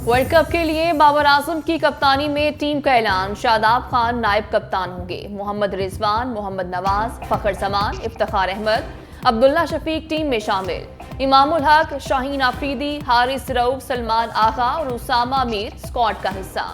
World cup کے لیے بابر اعظم کی کپتانی میں ٹیم کا اعلان، شاداب خان نائب کپتان ہوں گے، محمد رضوان، محمد نواز، فخر زمان، افتخار احمد، عبداللہ شفیق ٹیم میں شامل، امام الحق، شاہین آفریدی، حارث رؤف، سلمان آغا اور اسامہ امیر اسکواڈ کا حصہ،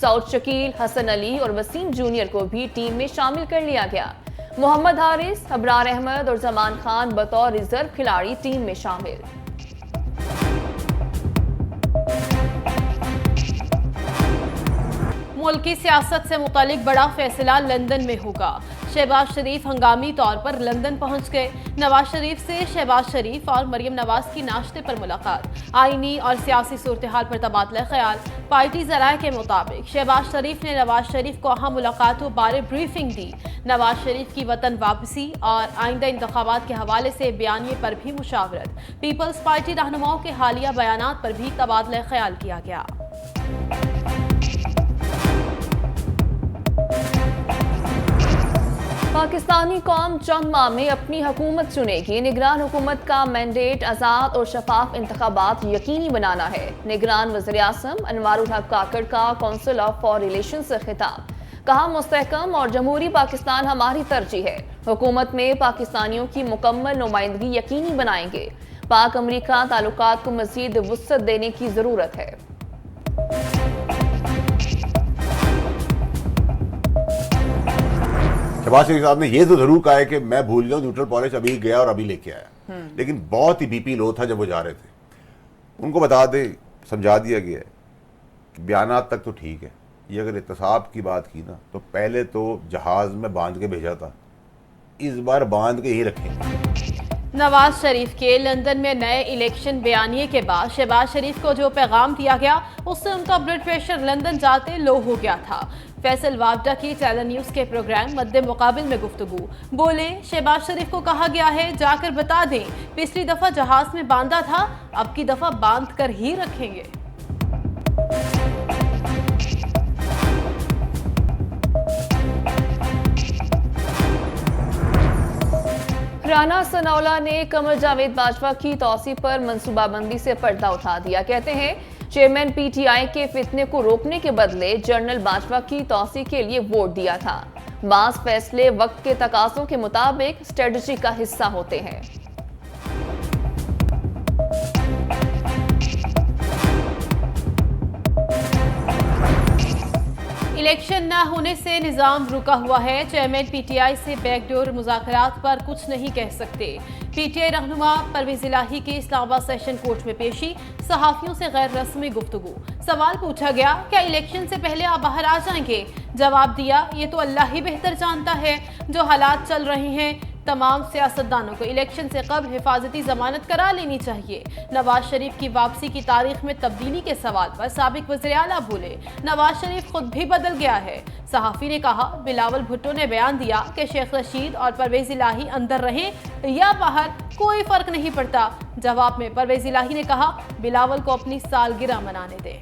سعود شکیل، حسن علی اور وسیم جونیئر کو بھی ٹیم میں شامل کر لیا گیا، محمد حارث، ابرار احمد اور زمان خان بطور ریزرو کھلاڑی ٹیم میں شامل۔ ملکی سیاست سے متعلق بڑا فیصلہ لندن میں ہوگا، شہباز شریف ہنگامی طور پر لندن پہنچ گئے، نواز شریف سے شہباز شریف اور مریم نواز کی ناشتے پر ملاقات، آئینی اور سیاسی صورتحال پر تبادلہ خیال، پارٹی ذرائع کے مطابق شہباز شریف نے نواز شریف کو اہم ملاقاتوں بارے بریفنگ دی، نواز شریف کی وطن واپسی اور آئندہ انتخابات کے حوالے سے بیانیے پر بھی مشاورت، پیپلز پارٹی رہنماؤں کے حالیہ بیانات پر بھی تبادلہ خیال کیا گیا۔ پاکستانی قوم چند ماہ میں اپنی حکومت چنے گی، نگران حکومت کا مینڈیٹ آزاد اور شفاف انتخابات یقینی بنانا ہے، نگران وزیر اعظم انوار الحق کاکڑ کا کونسل آف فارن ریلیشن سے خطاب، کہا مستحکم اور جمہوری پاکستان ہماری ترجیح ہے، حکومت میں پاکستانیوں کی مکمل نمائندگی یقینی بنائیں گے، پاک امریکہ تعلقات کو مزید وسعت دینے کی ضرورت ہے۔ شہباز شریف صاحب نے یہ تو ضرور کہا ہے کہ میں بھول جاؤں نیوٹرل پالیسی ابھی گیا اور ابھی لے کے آیا، لیکن بہت ہی بی پی لو تھا جب وہ جا رہے تھے، ان کو بتا دے سمجھا دیا گیا ہے کہ بیانات تک تو ٹھیک ہے، یہ اگر احتساب کی بات کی نا تو پہلے تو جہاز میں باندھ کے بھیجا تھا، اس بار باندھ کے ہی رکھیں گے۔ نواز شریف کے لندن میں نئے الیکشن بیانیے کے بعد شہباز شریف کو جو پیغام دیا گیا اس سے ان کا بلڈ پریشر لندن جاتے لو ہو گیا تھا۔ فیصل وابڈہ کی چینل نیوز کے پروگرام مد مقابل میں گفتگو، بولے شہباز شریف کو کہا گیا ہے جا کر بتا دیں پچھلی دفعہ جہاز میں باندھا تھا، اب کی دفعہ باندھ کر ہی رکھیں گے۔ رانا ثناءاللہ نے قمر جاوید باجوہ کی توسیع پر منصوبہ بندی سے پردہ اٹھا دیا، کہتے ہیں چیئرمین پی ٹی آئی کے فتنے کو روکنے کے بدلے جنرل باجوہ کی توسیع کے لیے ووٹ دیا تھا، بعض فیصلے وقت کے تقاضوں کے مطابق اسٹریٹجی کا حصہ ہوتے ہیں۔ الیکشن نہ ہونے سے نظام رکا ہوا ہے، چیئرمین پی ٹی آئی سے بیک ڈور مذاکرات پر کچھ نہیں کہہ سکتے، پی ٹی آئی رہنما پرویز الہی کی اسلام آباد سیشن کورٹ میں پیشی، صحافیوں سے غیر رسمی گفتگو، سوال پوچھا گیا کیا الیکشن سے پہلے آپ باہر آ جائیں گے؟ جواب دیا یہ تو اللہ ہی بہتر جانتا ہے، جو حالات چل رہے ہیں تمام سیاستدانوں کو الیکشن سے قبل حفاظتی ضمانت کرا لینی چاہیے۔ نواز شریف کی واپسی کی تاریخ میں تبدیلی کے سوال پر سابق وزیر اعلیٰ بولے نواز شریف خود بھی بدل گیا ہے، صحافی نے کہا بلاول بھٹو نے بیان دیا کہ شیخ رشید اور پرویز الہی اندر رہیں یا باہر کوئی فرق نہیں پڑتا، جواب میں پرویز الہی نے کہا بلاول کو اپنی سالگرہ منانے دے۔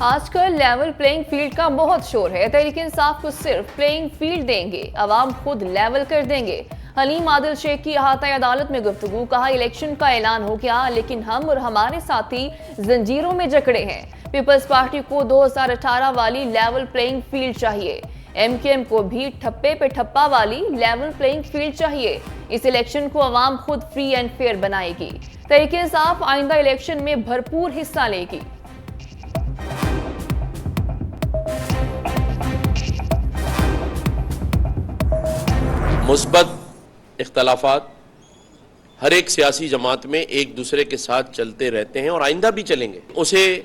آج کل لیول پلینگ فیلڈ کا بہت شور ہے، تحریک انصاف کو صرف پلینگ فیلڈ دیں گے، عوام خود لیول کر دیں گے، حلیم عادل شیخ کی احاطہ عدالت میں گفتگو، کہا الیکشن کا اعلان ہو گیا لیکن ہم اور ہمارے ساتھی زنجیروں میں جکڑے ہیں، پیپلز پارٹی کو 2018 والی لیول پلینگ فیلڈ چاہیے، ایم کیو ایم کو بھی ٹھپے پہ ٹھپا والی لیول پلینگ فیلڈ چاہیے، اس الیکشن کو عوام خود فری اینڈ فیئر بنائے گی، تحریک انصاف آئندہ الیکشن میں بھرپور حصہ لے گی۔ مثبت اختلافات ہر ایک سیاسی جماعت میں ایک دوسرے کے ساتھ چلتے رہتے ہیں اور آئندہ بھی چلیں گے، اسے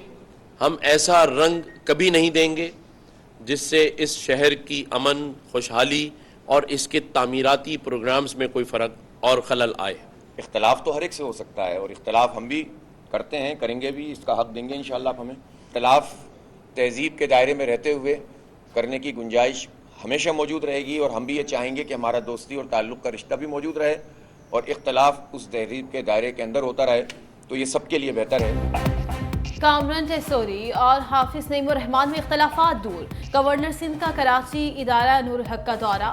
ہم ایسا رنگ کبھی نہیں دیں گے جس سے اس شہر کی امن، خوشحالی اور اس کے تعمیراتی پروگرامز میں کوئی فرق اور خلل آئے۔ اختلاف تو ہر ایک سے ہو سکتا ہے اور اختلاف ہم بھی کرتے ہیں، کریں گے بھی، اس کا حق دیں گے انشاءاللہ آپ ہمیں۔ اختلاف تہذیب کے دائرے میں رہتے ہوئے کرنے کی گنجائش ہمیشہ موجود رہے گی اور ہم بھی یہ چاہیں گے کہ ہمارا دوستی اور تعلق کا رشتہ بھی موجود رہے اور اختلاف اس تہذیب کے دائرے کے اندر ہوتا رہے تو یہ سب کے لیے بہتر ہے۔ کامران ٹیسوری اور حافظ نعیم الرحمان میں اختلافات دور، گورنر سندھ کا کراچی ادارہ نور الحق کا دورہ،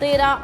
13